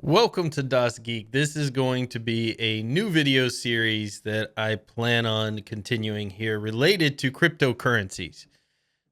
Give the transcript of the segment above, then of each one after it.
Welcome to Das Geek. This is going to be a new video series that I plan on continuing here related to cryptocurrencies.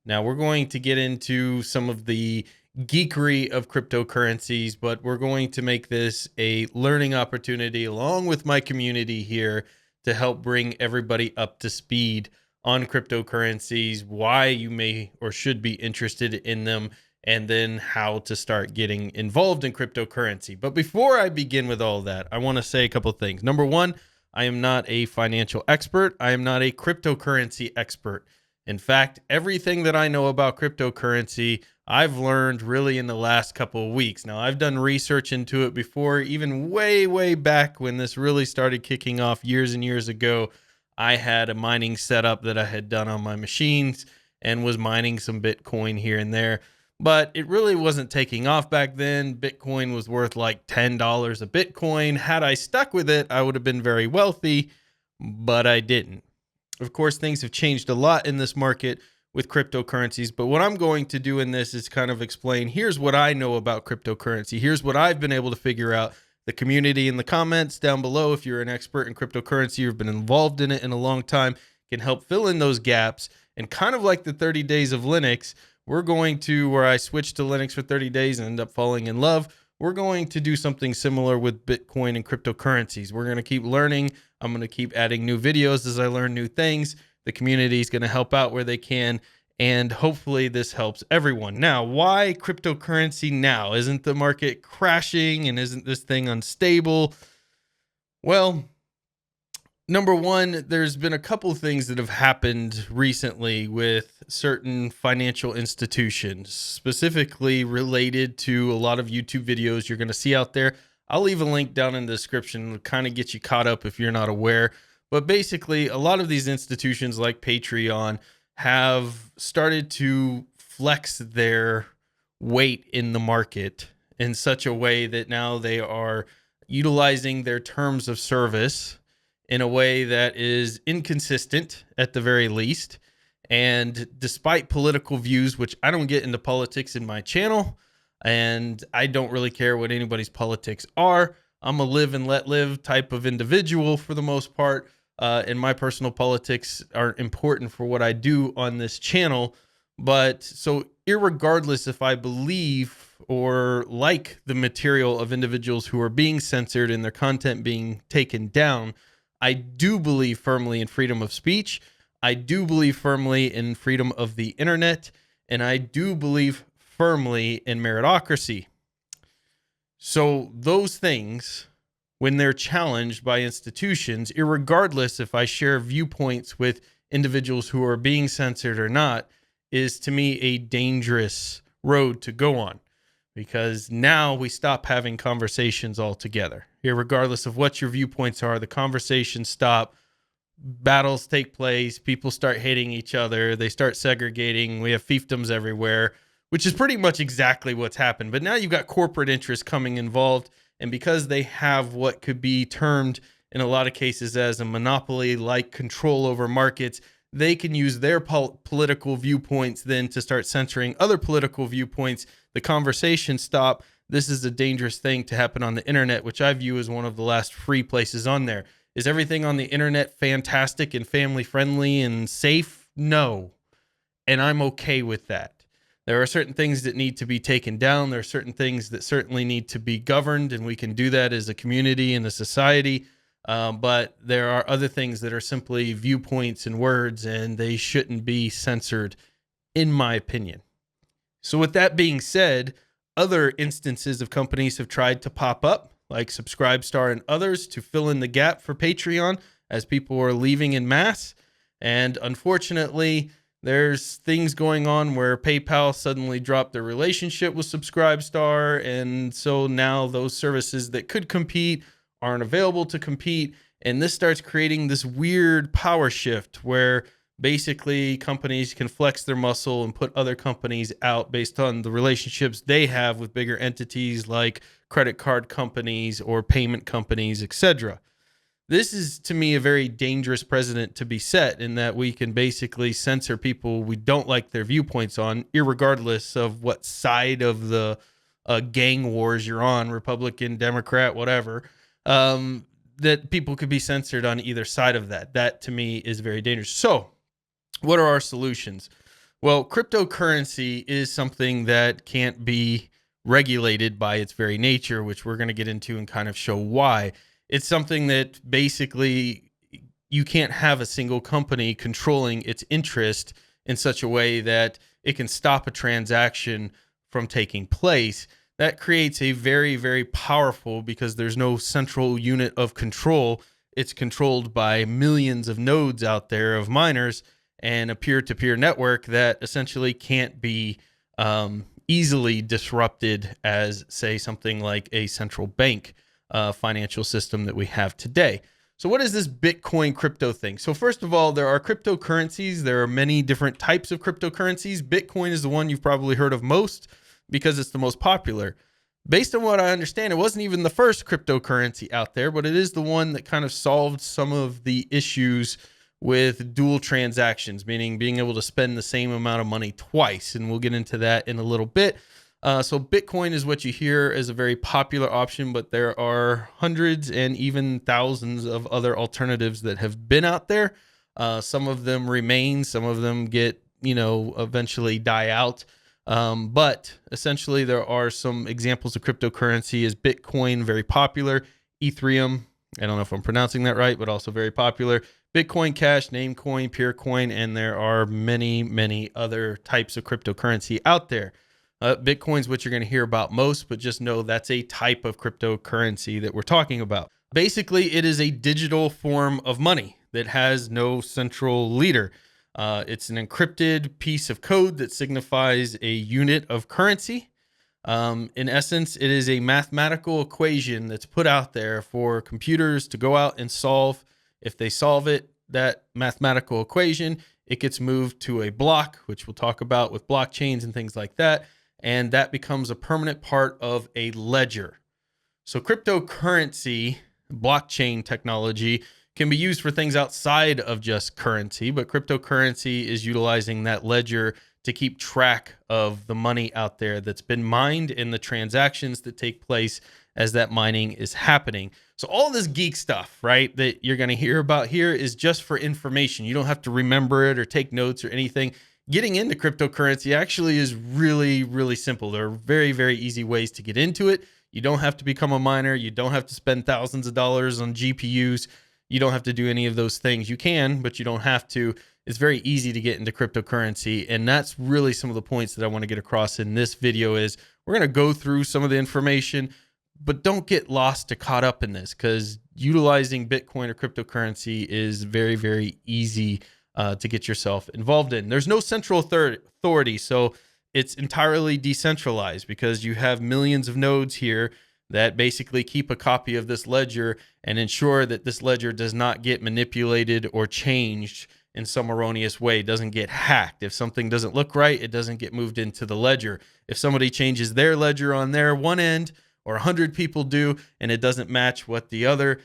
Now, we're going to get into some of the geekery of cryptocurrencies, but we're going to make this a learning opportunity along with my community here to help bring everybody up to speed on cryptocurrencies, why you may or should be interested in them, and then how to start getting involved in cryptocurrency. But before I begin with all that, I want to say a couple things. Number one, I am not a financial expert. I am not a cryptocurrency expert. In fact, everything that I know about cryptocurrency, I've learned really in the last couple of weeks. Now, I've done research into it before, even way, way back when this really started kicking off years and years ago. I had a mining setup that I had done on my machines and was mining some Bitcoin here and there. But it really wasn't taking off back then. Bitcoin was worth like $10 a Bitcoin. Had I stuck with it, I would have been very wealthy, but I didn't. Of course, things have changed a lot in this market with cryptocurrencies, but what I'm going to do in this is kind of explain here's what I know about cryptocurrency. Here's what I've been able to figure out. The community in the comments down below, if you're an expert in cryptocurrency, you've been involved in it in a long time, can help fill in those gaps. And kind of like the 30 days of Linux, we're going to, where I switched to Linux for 30 days and end up falling in love, we're going to do something similar with Bitcoin and cryptocurrencies. We're going to keep learning. I'm going to keep adding new videos as I learn new things. The community is going to help out where they can. And hopefully this helps everyone. Now, why cryptocurrency now? Isn't the market crashing and isn't this thing unstable? Well, number one, there's been a couple things that have happened recently with certain financial institutions, specifically related to a lot of YouTube videos you're going to see out there. I'll leave a link down in the description to kind of get you caught up if you're not aware. But basically, a lot of these institutions like Patreon have started to flex their weight in the market in such a way that now they are utilizing their terms of service in a way that is inconsistent at the very least. And despite political views, which I don't get into politics in my channel, and I don't really care what anybody's politics are. I'm a live and let live type of individual for the most part. And my personal politics are important for what I do on this channel. But so, irregardless if I believe or like the material of individuals who are being censored and their content being taken down, I do believe firmly in freedom of speech. I do believe firmly in freedom of the internet. And I do believe firmly in meritocracy. So those things, when they're challenged by institutions, irregardless if I share viewpoints with individuals who are being censored or not, is to me a dangerous road to go on, because now we stop having conversations altogether. Irregardless of what your viewpoints are, the conversations stop, battles take place, people start hating each other, they start segregating, we have fiefdoms everywhere, which is pretty much exactly what's happened. But now you've got corporate interests coming involved, and because they have what could be termed in a lot of cases as a monopoly-like control over markets, they can use their political viewpoints then to start censoring other political viewpoints. The conversations stop. This is a dangerous thing to happen on the internet, which I view as one of the last free places on there. Is everything on the internet fantastic and family friendly and safe? No. And I'm okay with that. There are certain things that need to be taken down. There are certain things that certainly need to be governed, and we can do that as a community and a society. But there are other things that are simply viewpoints and words, and they shouldn't be censored, in my opinion. So with that being said, other instances of companies have tried to pop up, like Subscribestar and others, to fill in the gap for Patreon as people are leaving in mass. And unfortunately, there's things going on where PayPal suddenly dropped their relationship with Subscribestar, and so now those services that could compete aren't available to compete, and this starts creating this weird power shift where basically companies can flex their muscle and put other companies out based on the relationships they have with bigger entities like credit card companies or payment companies, etc. This is, to me, a very dangerous precedent to be set, in that we can basically censor people we don't like their viewpoints on, irregardless of what side of the gang wars you're on, Republican, Democrat, whatever, that people could be censored on either side of that. That to me is very dangerous. So, what are our solutions? Well, cryptocurrency is something that can't be regulated by its very nature, which we're going to get into and kind of show why. It's something that basically you can't have a single company controlling its interest in such a way that it can stop a transaction from taking place. That creates a very, very powerful, because there's no central unit of control. It's controlled by millions of nodes out there of miners and a peer-to-peer network that essentially can't be easily disrupted as, say, something like a central bank financial system that we have today. So what is this Bitcoin crypto thing? So first of all, there are cryptocurrencies. There are many different types of cryptocurrencies. Bitcoin is the one you've probably heard of most because it's the most popular. Based on what I understand, it wasn't even the first cryptocurrency out there, but it is the one that kind of solved some of the issues with dual transactions, meaning being able to spend the same amount of money twice. And we'll get into that in a little bit. So Bitcoin is what you hear as a very popular option, but there are hundreds and even thousands of other alternatives that have been out there. Some of them remain, some of them get, eventually die out. But essentially there are some examples of cryptocurrency. Is Bitcoin very popular? Ethereum, I don't know if I'm pronouncing that right, but also very popular. Bitcoin Cash, Namecoin, Peercoin, and there are many, many other types of cryptocurrency out there. Bitcoin's what you're going to hear about most, but just know that's a type of cryptocurrency that we're talking about. Basically, it is a digital form of money that has no central leader. It's an encrypted piece of code that signifies a unit of currency. In essence, it is a mathematical equation that's put out there for computers to go out and solve. If they solve it, that mathematical equation, it gets moved to a block, which we'll talk about with blockchains and things like that. And that becomes a permanent part of a ledger. So cryptocurrency, blockchain technology, can be used for things outside of just currency, but cryptocurrency is utilizing that ledger to keep track of the money out there that's been mined and the transactions that take place as that mining is happening. So all this geek stuff, right, that you're going to hear about here is just for information. You don't have to remember it or take notes or anything. Getting into cryptocurrency actually is really, really simple. There are very, very easy ways to get into it. You don't have to become a miner. You don't have to spend thousands of dollars on GPUs. You don't have to do any of those things. You can, but you don't have to. It's very easy to get into cryptocurrency. And that's really some of the points that I want to get across in this video. Is we're going to go through some of the information, but don't get lost or caught up in this, because utilizing Bitcoin or cryptocurrency is very, very easy to get yourself involved in. There's no central authority, so it's entirely decentralized because you have millions of nodes here that basically keep a copy of this ledger and ensure that this ledger does not get manipulated or changed in some erroneous way. It doesn't get hacked. If something doesn't look right, it doesn't get moved into the ledger. If somebody changes their ledger on their one end, or 100 people do, and it doesn't match what the other,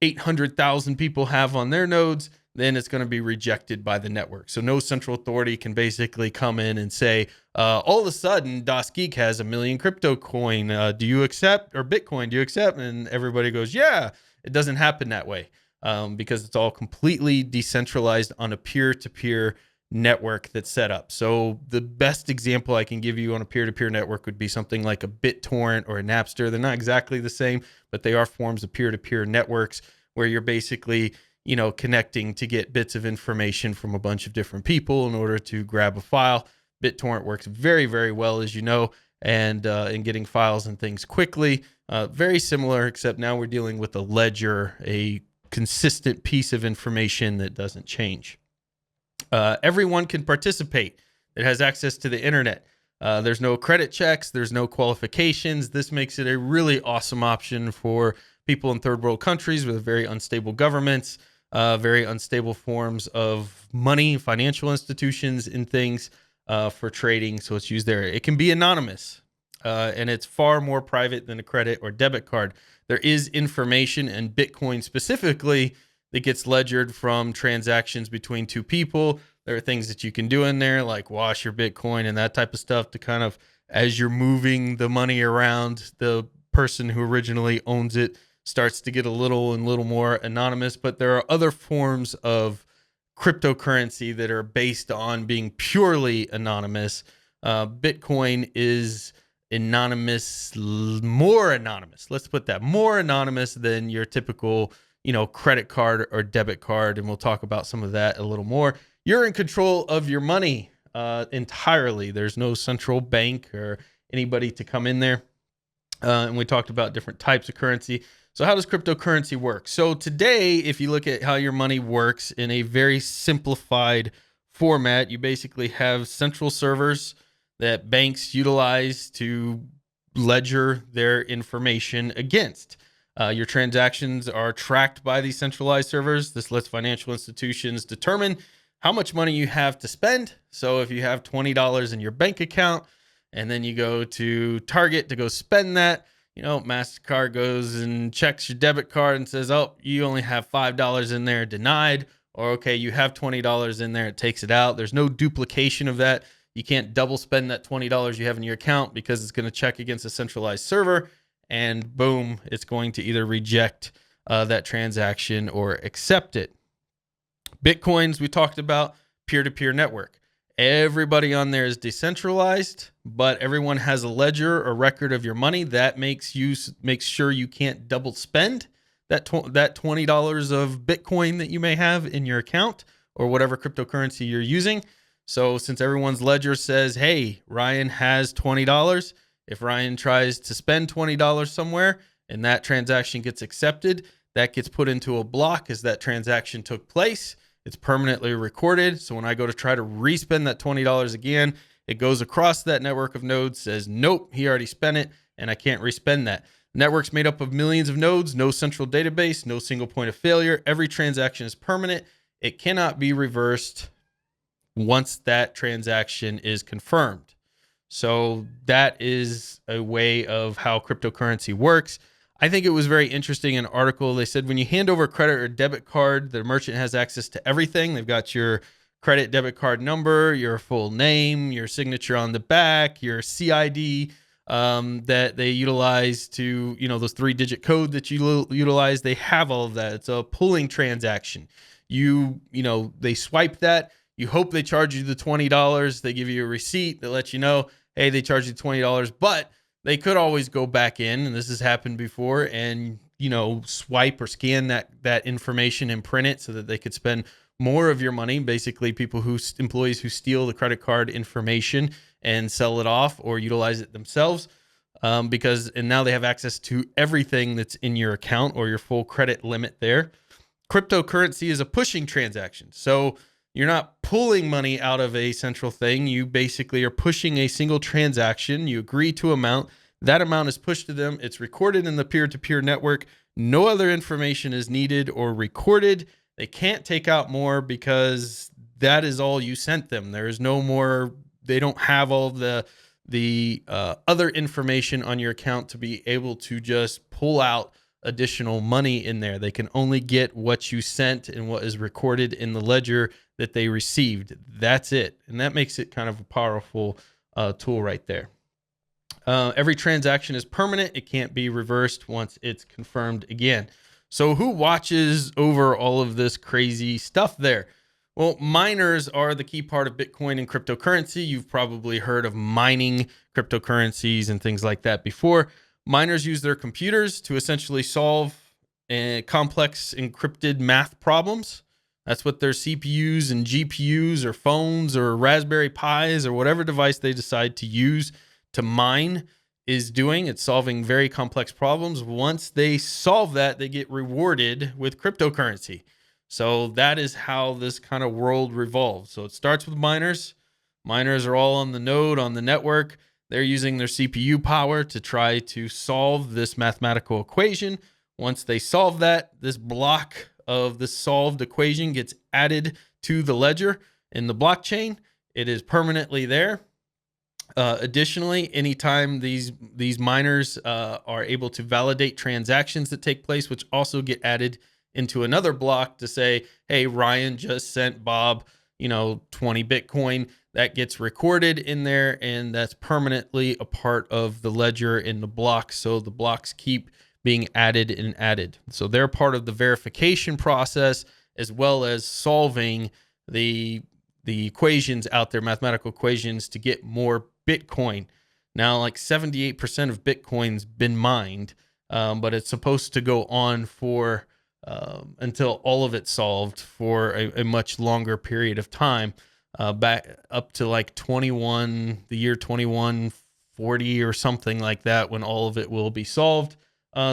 800,000 people have on their nodes, then it's going to be rejected by the network. So no central authority can basically come in and say, all of a sudden, DasGeek has 1 million crypto coin. Do you accept? Or Bitcoin, do you accept? And everybody goes, yeah. It doesn't happen that way because it's all completely decentralized on a peer-to-peer network that's set up. So the best example I can give you on a peer-to-peer network would be something like a BitTorrent or a Napster. They're not exactly the same, but they are forms of peer-to-peer networks where you're basically connecting to get bits of information from a bunch of different people in order to grab a file. BitTorrent works very, very well, as you know, and in getting files and things quickly. Very similar, except now we're dealing with a ledger, a consistent piece of information that doesn't change. Everyone can participate. It has access to the internet. There's no credit checks. There's no qualifications. This makes it a really awesome option for people in third world countries with very unstable governments, very unstable forms of money, financial institutions, and things for trading. So it's used there. It can be anonymous, and it's far more private than a credit or debit card. There is information, and Bitcoin specifically, that gets ledgered from transactions between two people. There are things that you can do in there, like wash your Bitcoin and that type of stuff to kind of as you're moving the money around, the person who originally owns it starts to get a little and little more anonymous. But there are other forms of cryptocurrency that are based on being purely anonymous. Bitcoin is more anonymous. Let's put that more anonymous than your typical, credit card or debit card. And we'll talk about some of that a little more. You're in control of your money entirely. There's no central bank or anybody to come in there. And we talked about different types of currency. So how does cryptocurrency work? So today, if you look at how your money works in a very simplified format, you basically have central servers that banks utilize to ledger their information against. Your transactions are tracked by these centralized servers. This lets financial institutions determine how much money you have to spend. So if you have $20 in your bank account and then you go to Target to go spend that, MasterCard goes and checks your debit card and says, oh, you only have $5 in there, denied. Or, okay, you have $20 in there, it takes it out. There's no duplication of that. You can't double spend that $20 you have in your account because it's going to check against a centralized server. And boom, it's going to either reject that transaction or accept it. Bitcoins, we talked about, peer-to-peer network. Everybody on there is decentralized, but everyone has a ledger or record of your money. That makes sure you can't double spend that $20 of Bitcoin that you may have in your account or whatever cryptocurrency you're using. So since everyone's ledger says, hey, Ryan has $20, if Ryan tries to spend $20 somewhere and that transaction gets accepted, that gets put into a block as that transaction took place. It's permanently recorded. So when I go to try to respend that $20 again, it goes across that network of nodes, says, nope, he already spent it, and I can't respend that. Network's made up of millions of nodes, no central database, no single point of failure. Every transaction is permanent. It cannot be reversed once that transaction is confirmed. So that is a way of how cryptocurrency works. I think it was very interesting in an article. They said when you hand over a credit or debit card, the merchant has access to everything. They've got your credit debit card number, your full name, your signature on the back, your CID that they utilize to, those 3-digit code that you utilize. They have all of that. It's a pulling transaction. They swipe that. You hope they charge you the $20. They give you a receipt that lets you know, hey, they charged you $20, but they could always go back in, and this has happened before, and swipe or scan that information and print it so that they could spend more of your money. Basically, employees who steal the credit card information and sell it off or utilize it themselves, because now they have access to everything that's in your account or your full credit limit there. Cryptocurrency is a pushing transaction, so you're not pulling money out of a central thing. You basically are pushing a single transaction. You agree to amount. That amount is pushed to them. It's recorded in the peer-to-peer network. No other information is needed or recorded. They can't take out more because that is all you sent them. There is no more. They don't have all the other information on your account to be able to just pull out additional money in there. They can only get what you sent and what is recorded in the ledger that they received. That's it. And that makes it kind of a powerful tool right there. Every transaction is permanent. It can't be reversed once it's confirmed again. So who watches over all of this crazy stuff there? Well, miners are the key part of Bitcoin and cryptocurrency. You've probably heard of mining cryptocurrencies and things like that before. Miners use their computers to essentially solve complex encrypted math problems. That's what their CPUs and GPUs or phones or Raspberry Pis or whatever device they decide to use to mine is doing. It's solving very complex problems. Once they solve that, they get rewarded with cryptocurrency. So that is how this kind of world revolves. So it starts with miners. Miners are all on the node, on the network. They're using their CPU power to try to solve this mathematical equation. Once they solve that, this block of the solved equation gets added to the ledger in the blockchain. It is permanently there. Additionally, anytime these miners are able to validate transactions that take place, which also get added into another block to say, hey, Ryan just sent Bob, 20 Bitcoin. that gets recorded in there, and that's permanently a part of the ledger in the blocks. So the blocks keep being added and added. So they're part of the verification process, as well as solving the equations out there, mathematical equations, to get more Bitcoin. Now, like 78% of Bitcoin's been mined, but it's supposed to go on for until all of it's solved for a much longer period of time, back up to like the year 2140 or something like that, when all of it will be solved,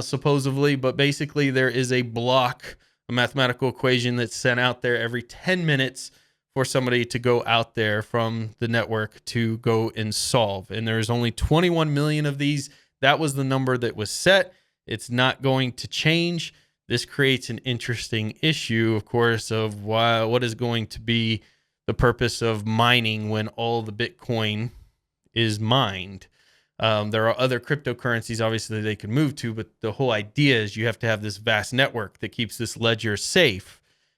supposedly. But basically, there is a block, a mathematical equation that's sent out there every 10 minutes for somebody to go out there from the network to go and solve. And there's only 21 million of these. That was the number that was set. It's not going to change. This creates an interesting issue, of course, of what is going to be the purpose of mining when all the Bitcoin is mined. There are other cryptocurrencies, obviously, they can move to, but the whole idea is you have to have this vast network that keeps this ledger safe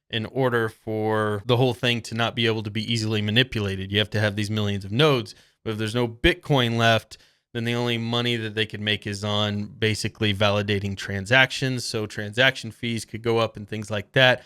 in order for the whole thing to not be able to be easily manipulated. You have to have these millions of nodes. But if there's no Bitcoin left, then the only money that they could make is on basically validating transactions. So transaction fees could go up and things like that.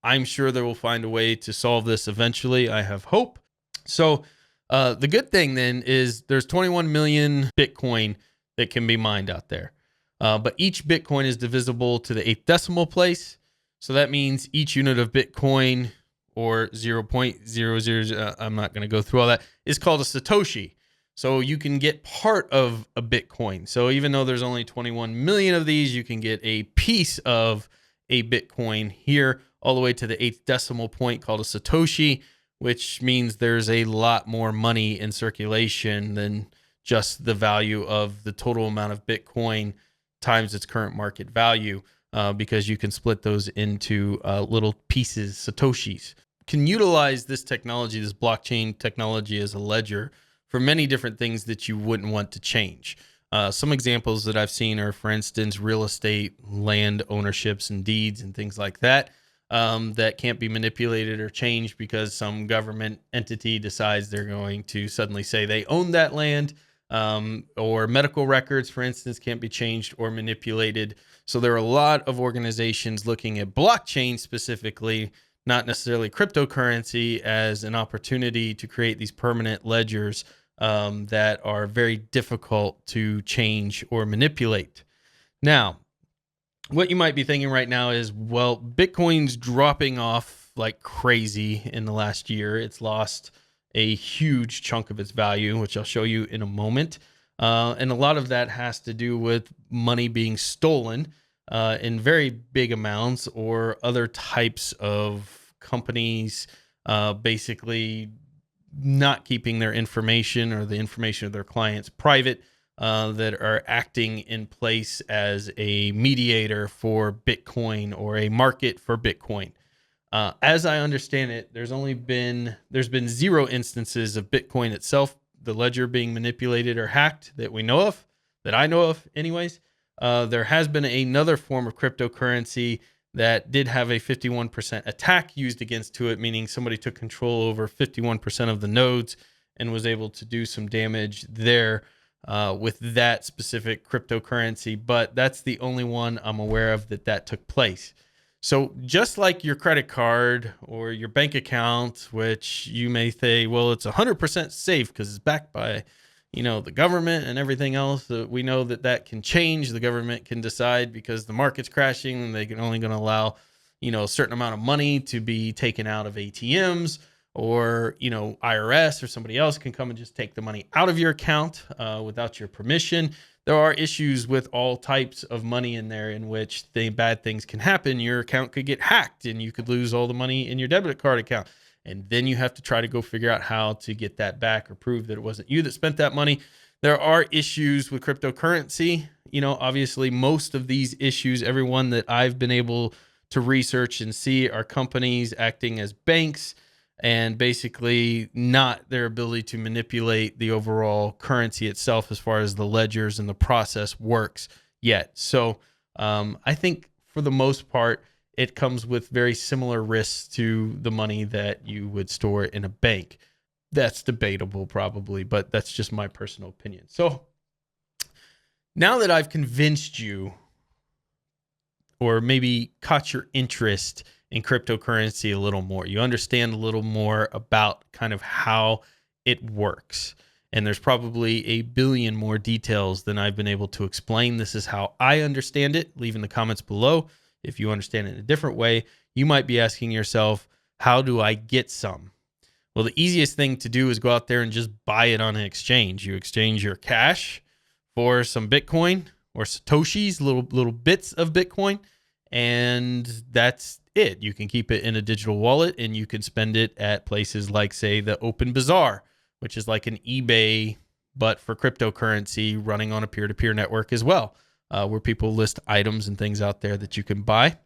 I'm sure they will find a way to solve this eventually. I have hope. So the good thing then is there's 21 million Bitcoin that can be mined out there. But each Bitcoin is divisible to the 8th decimal place. So that means each unit of Bitcoin, or 0.00, I'm not going to go through all that, is called a Satoshi. So you can get part of a Bitcoin. So even though there's only 21 million of these, you can get a piece of a Bitcoin here, all the way to the 8th decimal point, called a Satoshi, which means there's a lot more money in circulation than just the value of the total amount of Bitcoin times its current market value. Because you can split those into little pieces, Satoshis. Can utilize this technology, this blockchain technology, as a ledger for many different things that you wouldn't want to change. Some examples that I've seen are, for instance, real estate, land ownerships and deeds and things like that, that can't be manipulated or changed because some government entity decides they're going to suddenly say they own that land. Or medical records, for instance, can't be changed or manipulated. So there are a lot of organizations looking at blockchain specifically, not necessarily cryptocurrency, as an opportunity to create these permanent ledgers that are very difficult to change or manipulate. Now, what you might be thinking right now is, well, Bitcoin's dropping off like crazy in the last year. It's lost a huge chunk of its value, which I'll show you in a moment. And a lot of that has to do with money being stolen in very big amounts, or other types of companies basically not keeping their information or the information of their clients private, that are acting in place as a mediator for Bitcoin or a market for Bitcoin. As I understand it, there's been 0 instances of Bitcoin itself, the ledger, being manipulated or hacked that we know of, that I know of anyways. There has been another form of cryptocurrency that did have a 51% attack used against to it, meaning somebody took control over 51% of the nodes and was able to do some damage there with that specific cryptocurrency. But that's the only one I'm aware of that took place. So just like your credit card or your bank account, which you may say, well, it's 100% safe because it's backed by, the government and everything else, we know that can change. The government can decide, because the market's crashing, and they can only going to allow, a certain amount of money to be taken out of ATMs, or, IRS or somebody else can come and just take the money out of your account without your permission. There are issues with all types of money in there, in which bad things can happen. Your account could get hacked and you could lose all the money in your debit card account. And then you have to try to go figure out how to get that back, or prove that it wasn't you that spent that money. There are issues with cryptocurrency. Obviously most of these issues, everyone that I've been able to research and see, are companies acting as banks, and basically not their ability to manipulate the overall currency itself as far as the ledgers and the process works yet. So I think for the most part, it comes with very similar risks to the money that you would store in a bank. That's debatable probably, but that's just my personal opinion. So now that I've convinced you, or maybe caught your interest in cryptocurrency a little more, you understand a little more about kind of how it works. And there's probably a billion more details than I've been able to explain. This is how I understand it. Leave in the comments below if you understand it in a different way. You might be asking yourself, how do I get some? Well, the easiest thing to do is go out there and just buy it on an exchange. You exchange your cash for some Bitcoin or Satoshis, little bits of Bitcoin, and that's it. You can keep it in a digital wallet, and you can spend it at places like, say, the Open Bazaar, which is like an eBay, but for cryptocurrency, running on a peer-to-peer network as well, where people list items and things out there that you can buy.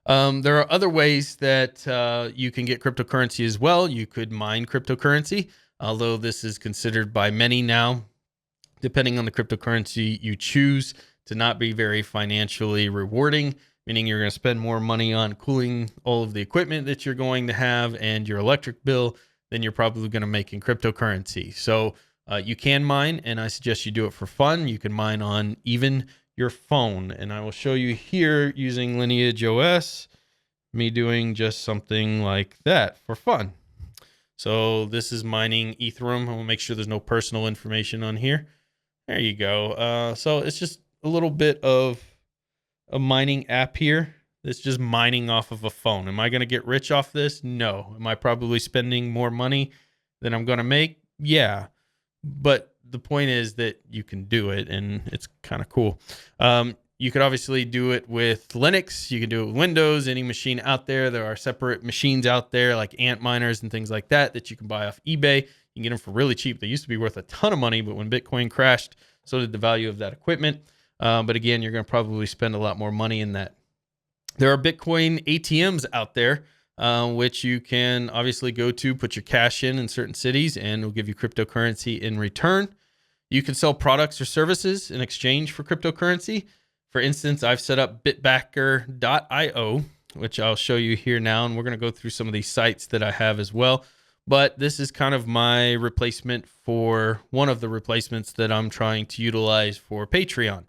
There are other ways that you can get cryptocurrency as well. You could mine cryptocurrency, although this is considered by many now, depending on the cryptocurrency you choose, to not be very financially rewarding, meaning you're going to spend more money on cooling all of the equipment that you're going to have and your electric bill than you're probably going to make in cryptocurrency. So you can mine, and I suggest you do it for fun. You can mine on even your phone, and I will show you here using Lineage OS, me doing just something like that for fun. So this is mining Ethereum. I will make sure there's no personal information on here. There you go. So it's just a little bit of a mining app here that's just mining off of a phone. Am I going to get rich off this? No. Am I probably spending more money than I'm going to make? Yeah. But the point is that you can do it, and it's kind of cool. You could obviously do it with Linux. You can do it with Windows, any machine out there. There are separate machines out there like Antminers and things like that you can buy off eBay. You can get them for really cheap. They used to be worth a ton of money, but when Bitcoin crashed, so did the value of that equipment. But again, you're going to probably spend a lot more money in that. There are Bitcoin ATMs out there, which you can obviously go to, put your cash in certain cities, and it'll give you cryptocurrency in return. You can sell products or services in exchange for cryptocurrency. For instance, I've set up bitbacker.io, which I'll show you here now, and we're going to go through some of these sites that I have as well. But this is kind of my replacement for one of the replacements that I'm trying to utilize for Patreon.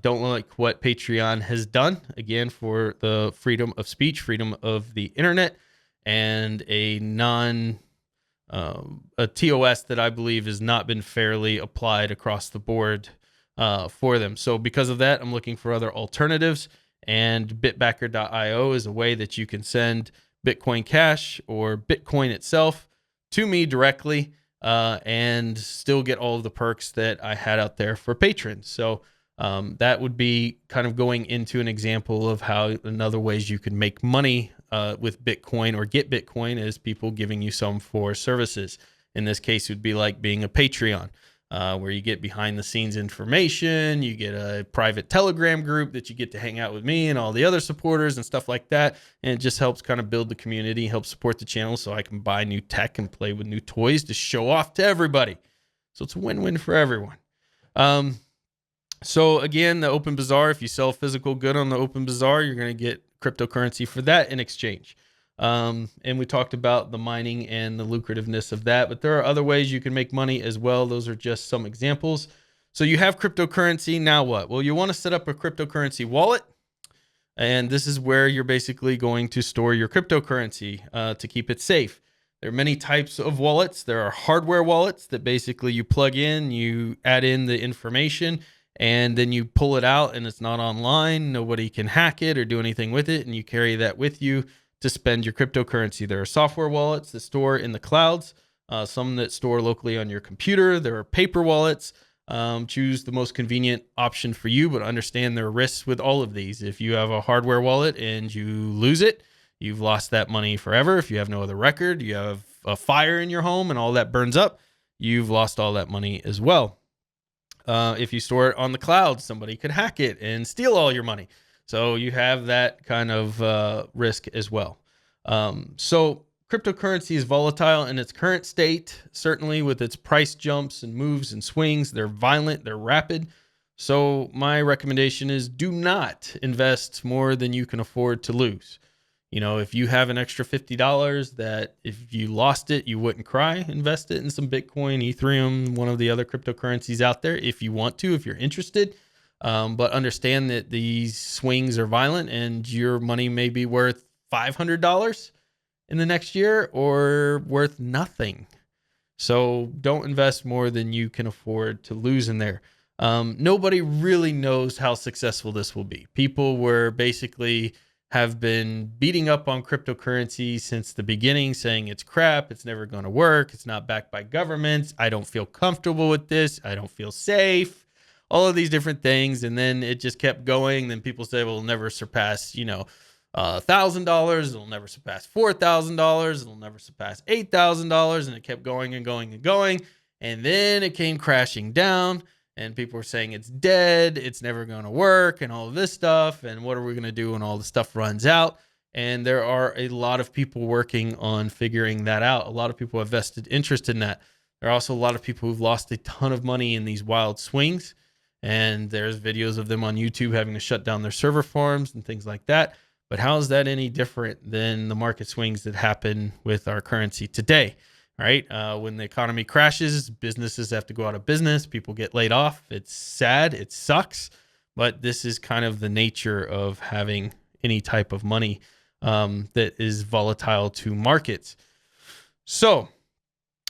Don't like what Patreon has done, again, for the freedom of speech, freedom of the internet, and a TOS that I believe has not been fairly applied across the board for them. So because of that, I'm looking for other alternatives, and bitbacker.io is a way that you can send Bitcoin Cash or Bitcoin itself to me directly and still get all of the perks that I had out there for patrons. So that would be kind of going into an example of how in other ways you can make money with Bitcoin or get Bitcoin is people giving you some for services. In this case, it would be like being a Patreon, where you get behind the scenes information, you get a private Telegram group that you get to hang out with me and all the other supporters and stuff like that. And it just helps kind of build the community, help support the channel so I can buy new tech and play with new toys to show off to everybody. So it's a win-win for everyone. So again, the Open Bazaar, if you sell physical good on the Open Bazaar, you're going to get cryptocurrency for that in exchange. And we talked about the mining and the lucrativeness of that, but there are other ways you can make money as well. Those are just some examples. So you have cryptocurrency. Now what? Well, you want to set up a cryptocurrency wallet. And this is where you're basically going to store your cryptocurrency to keep it safe. There are many types of wallets. There are hardware wallets that basically you plug in, you add in the information, and then you pull it out and it's not online. Nobody can hack it or do anything with it. And you carry that with you to spend your cryptocurrency. There are software wallets that store in the clouds, some that store locally on your computer. There are paper wallets. Choose the most convenient option for you, but understand there are risks with all of these. If you have a hardware wallet and you lose it, you've lost that money forever. If you have no other record, you have a fire in your home and all that burns up, you've lost all that money as well. If you store it on the cloud, somebody could hack it and steal all your money. So you have that kind of risk as well. So cryptocurrency is volatile in its current state, certainly with its price jumps and moves and swings. They're violent, they're rapid. So my recommendation is do not invest more than you can afford to lose. If you have an extra $50 that if you lost it, you wouldn't cry, invest it in some Bitcoin, Ethereum, one of the other cryptocurrencies out there if you want to, if you're interested. But understand that these swings are violent and your money may be worth $500 in the next year or worth nothing. So don't invest more than you can afford to lose in there. Nobody really knows how successful this will be. People were basically have been beating up on cryptocurrency since the beginning, saying it's crap, it's never going to work, it's not backed by governments, I don't feel comfortable with this, I don't feel safe, all of these different things. And then it just kept going. Then people say, well, it'll never surpass, $1,000, it'll never surpass $4,000, it'll never surpass $8,000. And it kept going and going and going. And then it came crashing down. And people were saying it's dead, it's never going to work, and all of this stuff. And what are we going to do when all the stuff runs out? And there are a lot of people working on figuring that out. A lot of people have vested interest in that. There are also a lot of people who've lost a ton of money in these wild swings. And there's videos of them on YouTube having to shut down their server farms and things like that. But how is that any different than the market swings that happen with our currency today? Right? When the economy crashes, businesses have to go out of business. People get laid off. It's sad. It sucks. But this is kind of the nature of having any type of money that is volatile to markets. So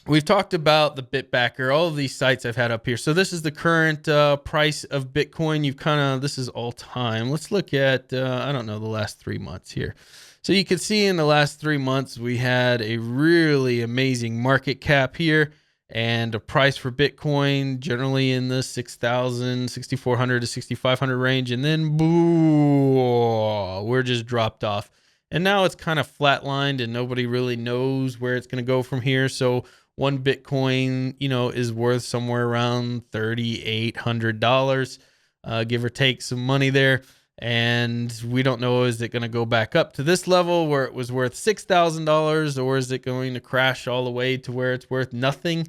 we've talked about the Bitbacker, all of these sites I've had up here. So this is the current price of Bitcoin. This is all time. Let's look at, the last 3 months here. So you can see in the last 3 months, we had a really amazing market cap here and a price for Bitcoin generally in the 6,000, 6,400 to 6,500 range. And then boo, we're just dropped off. And now it's kind of flatlined and nobody really knows where it's going to go from here. So one Bitcoin, is worth somewhere around $3,800, give or take some money there. And we don't know, is it going to go back up to this level where it was worth $6,000, or is it going to crash all the way to where it's worth nothing?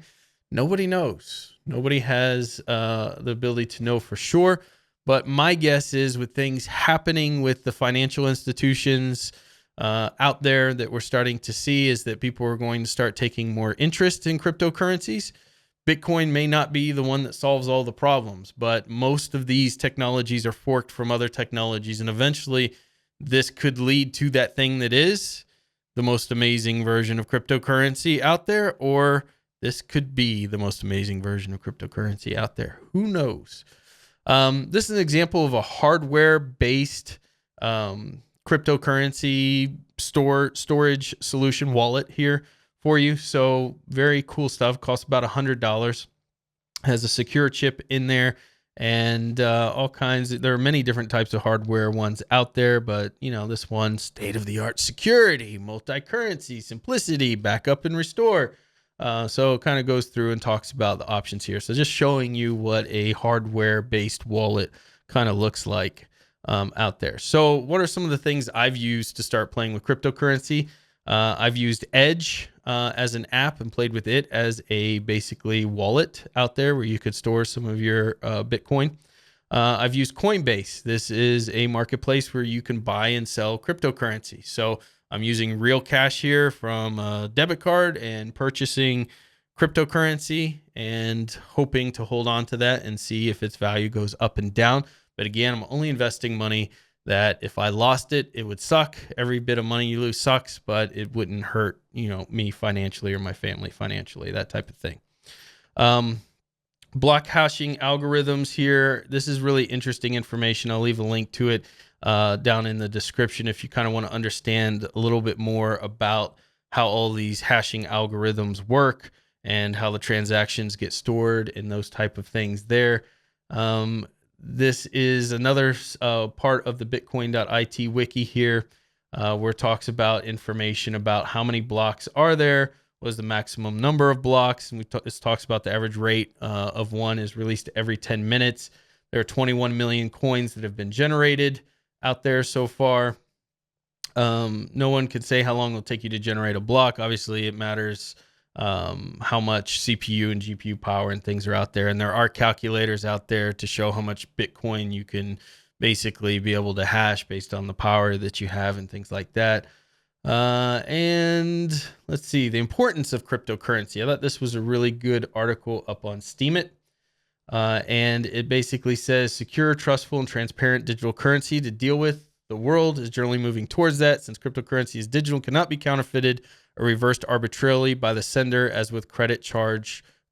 Nobody knows. Nobody has the ability to know for sure. But my guess is with things happening with the financial institutions out there that we're starting to see is that people are going to start taking more interest in cryptocurrencies. Bitcoin may not be the one that solves all the problems, but most of these technologies are forked from other technologies. And eventually this could lead to that thing that is the most amazing version of cryptocurrency out there, or this could be the most amazing version of cryptocurrency out there. Who knows? This is an example of a hardware-based cryptocurrency storage solution wallet here for you. So very cool stuff. Costs about $100. Has a secure chip in there and all kinds. There are many different types of hardware ones out there, but this one, state-of-the-art security, multi-currency, simplicity, backup and restore. So it kind of goes through and talks about the options here. So just showing you what a hardware-based wallet kind of looks like out there. So what are some of the things I've used to start playing with cryptocurrency? I've used Edge as an app and played with it as a basically wallet out there where you could store some of your Bitcoin. I've used Coinbase. This is a marketplace where you can buy and sell cryptocurrency. So I'm using real cash here from a debit card and purchasing cryptocurrency and hoping to hold on to that and see if its value goes up and down. But again, I'm only investing money that if I lost it, it would suck. Every bit of money you lose sucks, but it wouldn't hurt, me financially or my family financially, that type of thing. Block hashing algorithms here. This is really interesting information. I'll leave a link to it down in the description if you kind of want to understand a little bit more about how all these hashing algorithms work and how the transactions get stored and those type of things there. This is another part of the Bitcoin.it wiki here, where it talks about information about how many blocks are there, what is the maximum number of blocks, and this talks about the average rate of one is released every 10 minutes. There are 21 million coins that have been generated out there so far. No one can say how long it'll take you to generate a block. Obviously, it matters how much CPU and GPU power and things are out there. And there are calculators out there to show how much Bitcoin you can basically be able to hash based on the power that you have and things like that. And let's see, the importance of cryptocurrency. I thought this was a really good article up on Steemit. And it basically says secure, trustful, and transparent digital currency to deal with. The world is generally moving towards that, since cryptocurrency is digital, cannot be counterfeited or reversed arbitrarily by the sender, as with credit card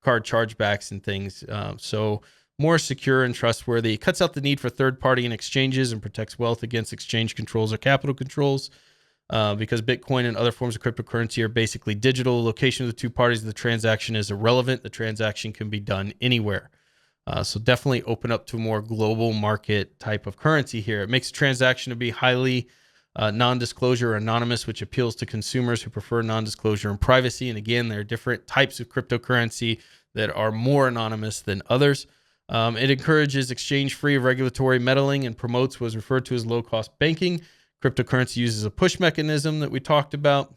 chargebacks and things. So more secure and trustworthy. It cuts out the need for third-party and exchanges and protects wealth against exchange controls or capital controls. Because Bitcoin and other forms of cryptocurrency are basically digital. Location of the two parties of the transaction is irrelevant. The transaction can be done anywhere. So definitely open up to a more global market type of currency here. It makes a transaction to be highly non-disclosure or anonymous, which appeals to consumers who prefer non-disclosure and privacy. And again, there are different types of cryptocurrency that are more anonymous than others. It encourages exchange-free regulatory meddling and promotes what is referred to as low-cost banking. Cryptocurrency uses a push mechanism that we talked about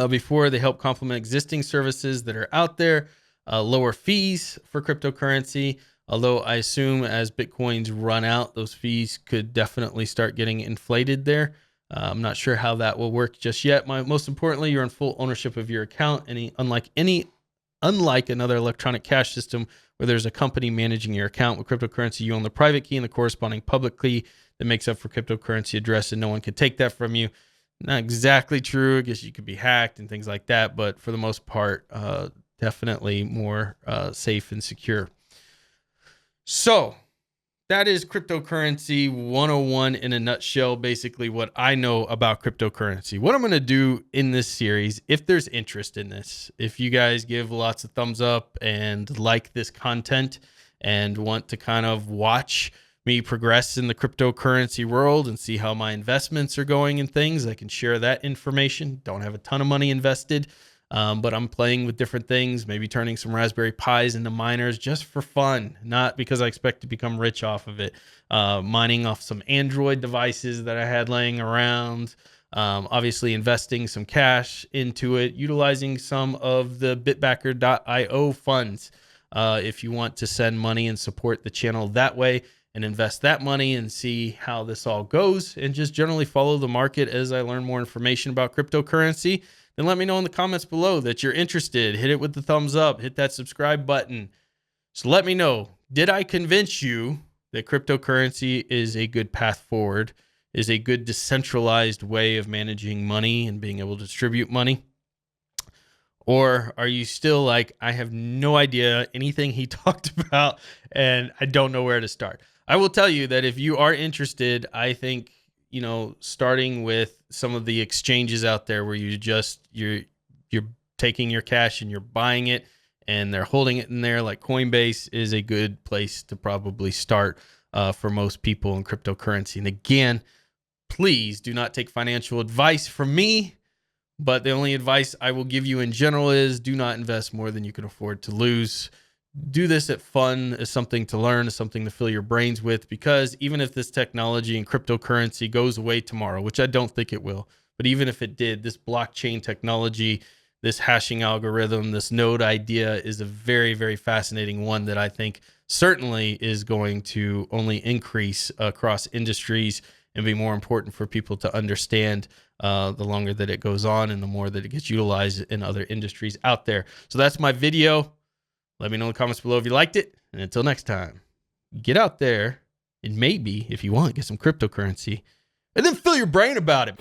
before. They help complement existing services that are out there. Lower fees for cryptocurrency, although I assume as Bitcoins run out, those fees could definitely start getting inflated there. I'm not sure how that will work just yet. Most importantly, you're in full ownership of your account. Unlike another electronic cash system where there's a company managing your account, with cryptocurrency, you own the private key and the corresponding public key that makes up for cryptocurrency address, and no one can take that from you. Not exactly true. I guess you could be hacked and things like that, but for the most part, definitely more safe and secure. So that is cryptocurrency 101 in a nutshell, basically what I know about cryptocurrency. What I'm going to do in this series, if there's interest in this, if you guys give lots of thumbs up and like this content and want to kind of watch me progress in the cryptocurrency world and see how my investments are going and things, I can share that information. Don't have a ton of money invested, but I'm playing with different things, maybe turning some Raspberry Pis into miners just for fun, not because I expect to become rich off of it. Mining off some Android devices that I had laying around, obviously investing some cash into it, utilizing some of the bitbacker.io funds if you want to send money and support the channel that way and invest that money and see how this all goes, and just generally follow the market as I learn more information about cryptocurrency. Then let me know in the comments below that you're interested. Hit it with the thumbs up, hit that subscribe button. So let me know, did I convince you that cryptocurrency is a good path forward, is a good decentralized way of managing money and being able to distribute money? Or are you still like, I have no idea anything he talked about and I don't know where to start? I will tell you that if you are interested, I think, starting with some of the exchanges out there where you're taking your cash and you're buying it and they're holding it in there, like Coinbase, is a good place to probably start for most people in cryptocurrency. And again, please do not take financial advice from me, but the only advice I will give you in general is do not invest more than you can afford to lose. Do this at fun, as something to learn, as something to fill your brains with, because even if this technology and cryptocurrency goes away tomorrow, which I don't think it will, but even if it did, this blockchain technology, this hashing algorithm, this node idea is a very, very fascinating one that I think certainly is going to only increase across industries and be more important for people to understand the longer that it goes on and the more that it gets utilized in other industries out there. So that's my video. Let me know in the comments below if you liked it. And until next time, get out there and maybe, if you want, get some cryptocurrency and then fill your brain about it.